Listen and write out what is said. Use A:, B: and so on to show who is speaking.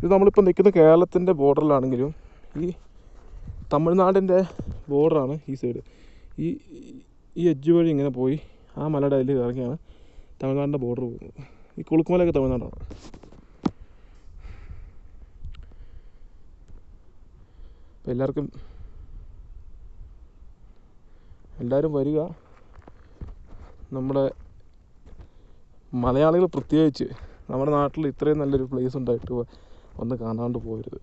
A: ഇത് നമ്മളിപ്പോൾ നിൽക്കുന്ന കേരളത്തിൻ്റെ ബോർഡറിലാണെങ്കിലും ഈ തമിഴ്നാടിൻ്റെ ബോർഡറാണ് ഈ സൈഡ്. ഈ എഡ്ജ് വഴി ഇങ്ങനെ പോയി ആ മലയുടെ അതിൽ ഇറങ്ങിയാണ് തമിഴ്നാടിൻ്റെ ബോർഡർ പോകുന്നത്. ഈ കുളുക്കുമലയൊക്കെ തമിഴ്നാടാണ്. അപ്പോൾ എല്ലാവരും വരിക. നമ്മുടെ മലയാളികൾ പ്രത്യേകിച്ച് നമ്മുടെ നാട്ടിൽ ഇത്രയും നല്ലൊരു പ്ലേസ് ഉണ്ടായിട്ട് ഒന്ന് കാണാണ്ട് പോകരുത്.